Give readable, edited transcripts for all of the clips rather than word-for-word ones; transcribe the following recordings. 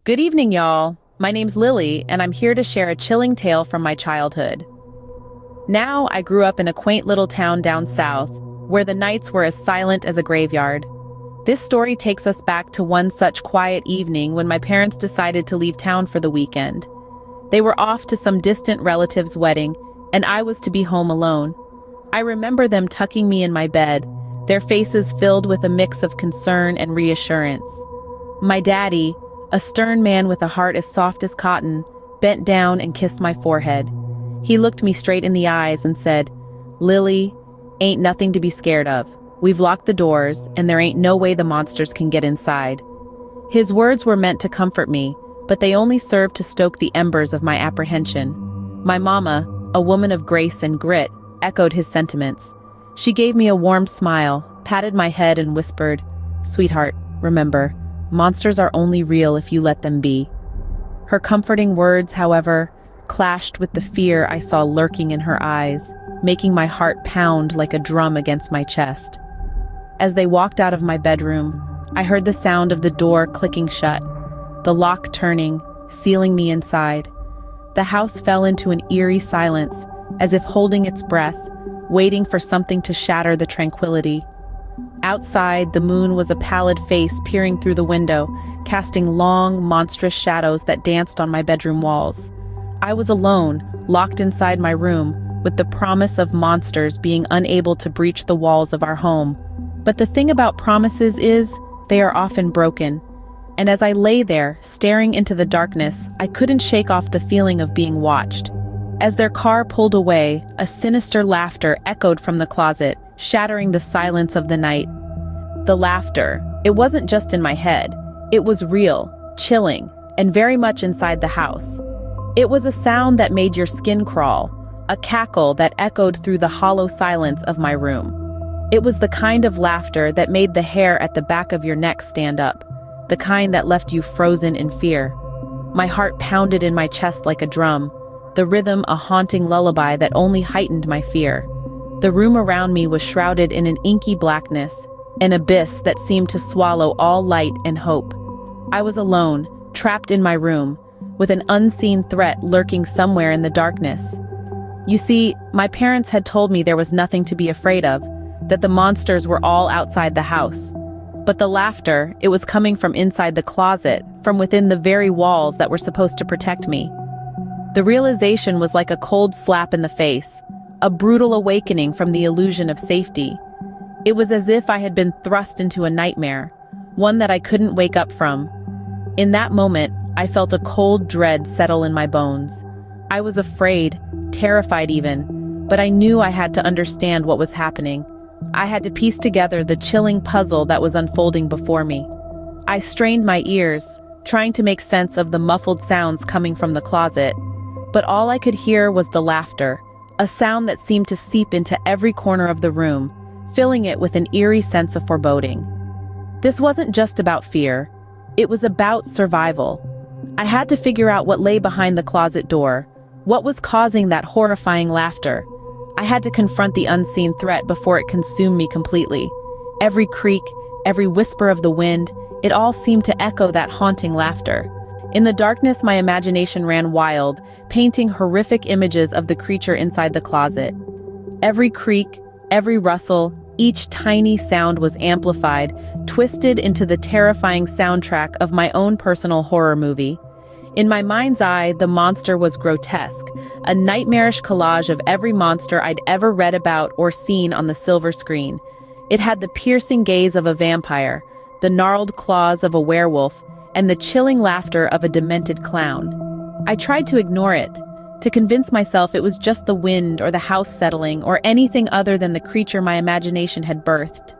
Good evening, y'all. My name's Lily, and I'm here to share a chilling tale from my childhood. Now, I grew up in a quaint little town down south, where the nights were as silent as a graveyard. This story takes us back to one such quiet evening when my parents decided to leave town for the weekend. They were off to some distant relative's wedding, and I was to be home alone. I remember them tucking me in my bed, their faces filled with a mix of concern and reassurance. My daddy, a stern man with a heart as soft as cotton, bent down and kissed my forehead. He looked me straight in the eyes and said, "Lily, ain't nothing to be scared of. We've locked the doors, and there ain't no way the monsters can get inside." His words were meant to comfort me, but they only served to stoke the embers of my apprehension. My mama, a woman of grace and grit, echoed his sentiments. She gave me a warm smile, patted my head and whispered, "Sweetheart, remember, monsters are only real if you let them be." Her comforting words, however, clashed with the fear I saw lurking in her eyes, making my heart pound like a drum against my chest. As they walked out of my bedroom, I heard the sound of the door clicking shut, the lock turning, sealing me inside. The house fell into an eerie silence, as if holding its breath, waiting for something to shatter the tranquility. Outside, the moon was a pallid face peering through the window, casting long, monstrous shadows that danced on my bedroom walls. I was alone, locked inside my room, with the promise of monsters being unable to breach the walls of our home. But the thing about promises is, they are often broken. And as I lay there, staring into the darkness, I couldn't shake off the feeling of being watched. As their car pulled away, a sinister laughter echoed from the closet, shattering the silence of the night. The laughter, it wasn't just in my head. It was real, chilling, and very much inside the house. It was a sound that made your skin crawl, a cackle that echoed through the hollow silence of my room. It was the kind of laughter that made the hair at the back of your neck stand up, the kind that left you frozen in fear. My heart pounded in my chest like a drum, the rhythm a haunting lullaby that only heightened my fear. The room around me was shrouded in an inky blackness, an abyss that seemed to swallow all light and hope. I was alone, trapped in my room, with an unseen threat lurking somewhere in the darkness. You see, my parents had told me there was nothing to be afraid of, that the monsters were all outside the house. But the laughter, it was coming from inside the closet, from within the very walls that were supposed to protect me. The realization was like a cold slap in the face, a brutal awakening from the illusion of safety. It was as if I had been thrust into a nightmare, one that I couldn't wake up from. In that moment, I felt a cold dread settle in my bones. I was afraid, terrified even, but I knew I had to understand what was happening. I had to piece together the chilling puzzle that was unfolding before me. I strained my ears, trying to make sense of the muffled sounds coming from the closet, but all I could hear was the laughter, a sound that seemed to seep into every corner of the room, filling it with an eerie sense of foreboding. This wasn't just about fear. It was about survival. I had to figure out what lay behind the closet door, what was causing that horrifying laughter. I had to confront the unseen threat before it consumed me completely. Every creak, every whisper of the wind, it all seemed to echo that haunting laughter. In the darkness, my imagination ran wild, painting horrific images of the creature inside the closet. Every creak, every rustle, each tiny sound was amplified, twisted into the terrifying soundtrack of my own personal horror movie. In my mind's eye, the monster was grotesque, a nightmarish collage of every monster I'd ever read about or seen on the silver screen. It had the piercing gaze of a vampire, the gnarled claws of a werewolf, and the chilling laughter of a demented clown. I tried to ignore it, to convince myself it was just the wind or the house settling or anything other than the creature my imagination had birthed.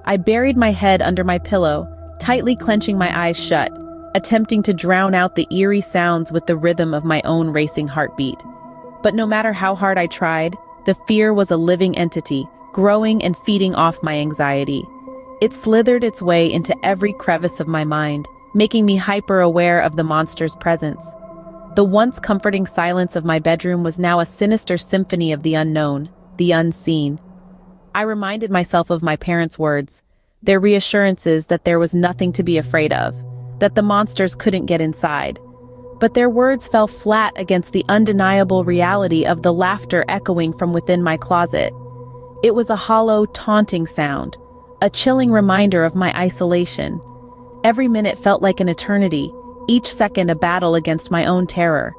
I buried my head under my pillow, tightly clenching my eyes shut, attempting to drown out the eerie sounds with the rhythm of my own racing heartbeat. But no matter how hard I tried, the fear was a living entity, growing and feeding off my anxiety. It slithered its way into every crevice of my mind, making me hyper-aware of the monster's presence. The once comforting silence of my bedroom was now a sinister symphony of the unknown, the unseen. I reminded myself of my parents' words, their reassurances that there was nothing to be afraid of, that the monsters couldn't get inside. But their words fell flat against the undeniable reality of the laughter echoing from within my closet. It was a hollow, taunting sound, a chilling reminder of my isolation. Every minute felt like an eternity, each second a battle against my own terror.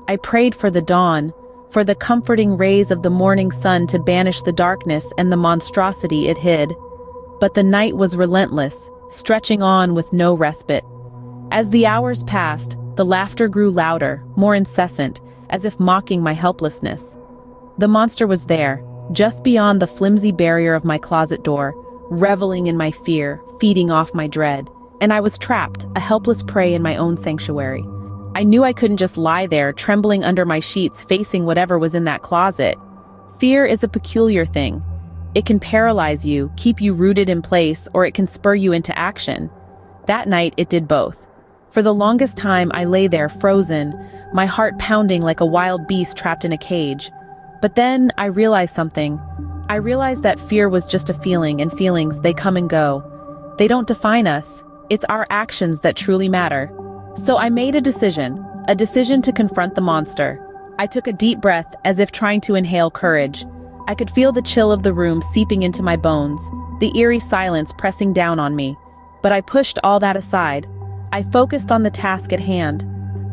I prayed for the dawn, for the comforting rays of the morning sun to banish the darkness and the monstrosity it hid. But the night was relentless, stretching on with no respite. As the hours passed, the laughter grew louder, more incessant, as if mocking my helplessness. The monster was there, just beyond the flimsy barrier of my closet door, reveling in my fear, feeding off my dread. And I was trapped, a helpless prey in my own sanctuary. I knew I couldn't just lie there, trembling under my sheets, facing whatever was in that closet. Fear is a peculiar thing. It can paralyze you, keep you rooted in place, or it can spur you into action. That night, it did both. For the longest time, I lay there, frozen, my heart pounding like a wild beast trapped in a cage. But then, I realized something. I realized that fear was just a feeling, and feelings, they come and go. They don't define us. It's our actions that truly matter. So I made a decision to confront the monster. I took a deep breath, as if trying to inhale courage. I could feel the chill of the room seeping into my bones, the eerie silence pressing down on me. But I pushed all that aside. I focused on the task at hand.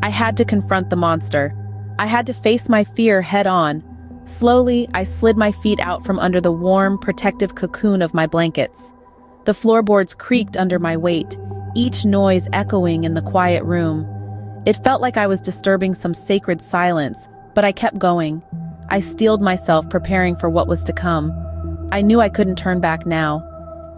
I had to confront the monster. I had to face my fear head on. Slowly, I slid my feet out from under the warm, protective cocoon of my blankets. The floorboards creaked under my weight, each noise echoing in the quiet room. It felt like I was disturbing some sacred silence, but I kept going. I steeled myself, preparing for what was to come. I knew I couldn't turn back now.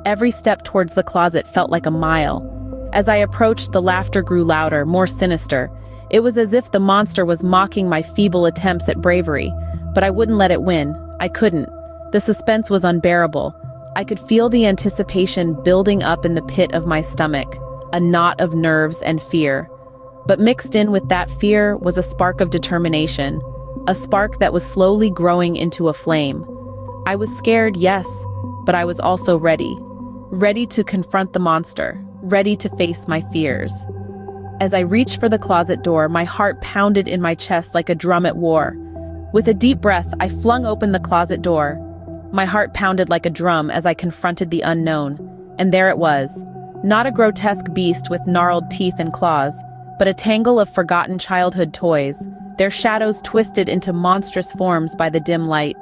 Every step towards the closet felt like a mile. As I approached, the laughter grew louder, more sinister. It was as if the monster was mocking my feeble attempts at bravery, but I wouldn't let it win. I couldn't. The suspense was unbearable. I could feel the anticipation building up in the pit of my stomach, a knot of nerves and fear. But mixed in with that fear was a spark of determination, a spark that was slowly growing into a flame. I was scared, yes, but I was also ready. Ready to confront the monster, ready to face my fears. As I reached for the closet door, my heart pounded in my chest like a drum at war. With a deep breath, I flung open the closet door. My heart pounded like a drum as I confronted the unknown. And there it was. Not a grotesque beast with gnarled teeth and claws, but a tangle of forgotten childhood toys, their shadows twisted into monstrous forms by the dim light.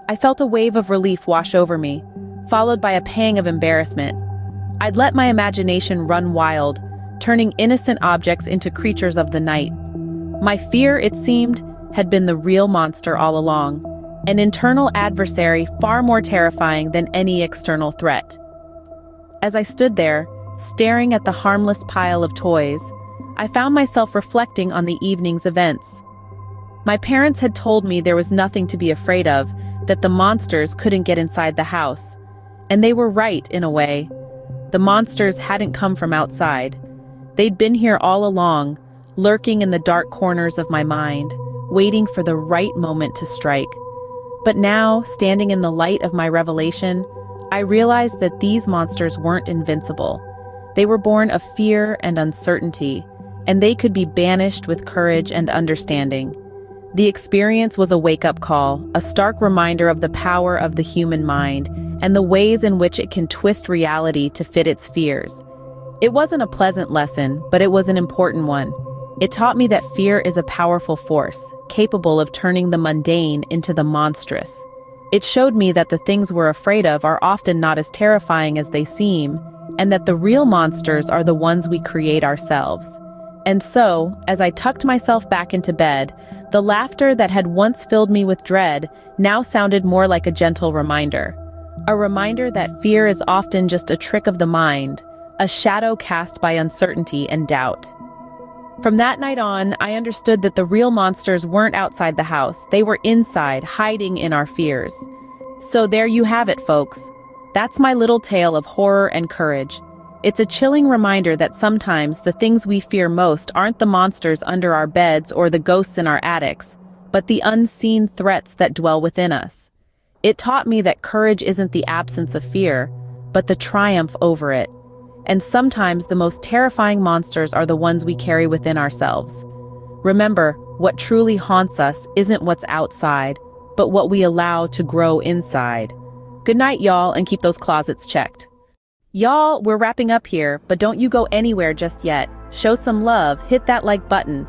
I felt a wave of relief wash over me, followed by a pang of embarrassment. I'd let my imagination run wild, turning innocent objects into creatures of the night. My fear, it seemed, had been the real monster all along, an internal adversary far more terrifying than any external threat. As I stood there, staring at the harmless pile of toys, I found myself reflecting on the evening's events. My parents had told me there was nothing to be afraid of, that the monsters couldn't get inside the house. And they were right, in a way. The monsters hadn't come from outside. They'd been here all along, lurking in the dark corners of my mind, waiting for the right moment to strike. But now, standing in the light of my revelation, I realized that these monsters weren't invincible. They were born of fear and uncertainty, and they could be banished with courage and understanding. The experience was a wake-up call, a stark reminder of the power of the human mind and the ways in which it can twist reality to fit its fears. It wasn't a pleasant lesson, but it was an important one. It taught me that fear is a powerful force, capable of turning the mundane into the monstrous. It showed me that the things we're afraid of are often not as terrifying as they seem, and that the real monsters are the ones we create ourselves. And so, as I tucked myself back into bed, the laughter that had once filled me with dread now sounded more like a gentle reminder. A reminder that fear is often just a trick of the mind, a shadow cast by uncertainty and doubt. From that night on, I understood that the real monsters weren't outside the house. They were inside, hiding in our fears. So there you have it, folks. That's my little tale of horror and courage. It's a chilling reminder that sometimes the things we fear most aren't the monsters under our beds or the ghosts in our attics, but the unseen threats that dwell within us. It taught me that courage isn't the absence of fear, but the triumph over it. And sometimes the most terrifying monsters are the ones we carry within ourselves. Remember, what truly haunts us isn't what's outside, but what we allow to grow inside. Good night, y'all, and keep those closets checked. Y'all, we're wrapping up here, but don't you go anywhere just yet. Show some love, hit that like button.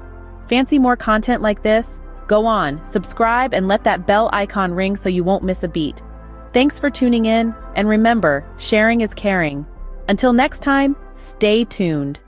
Fancy more content like this? Go on, subscribe and let that bell icon ring so you won't miss a beat. Thanks for tuning in, and remember, sharing is caring. Until next time, stay tuned.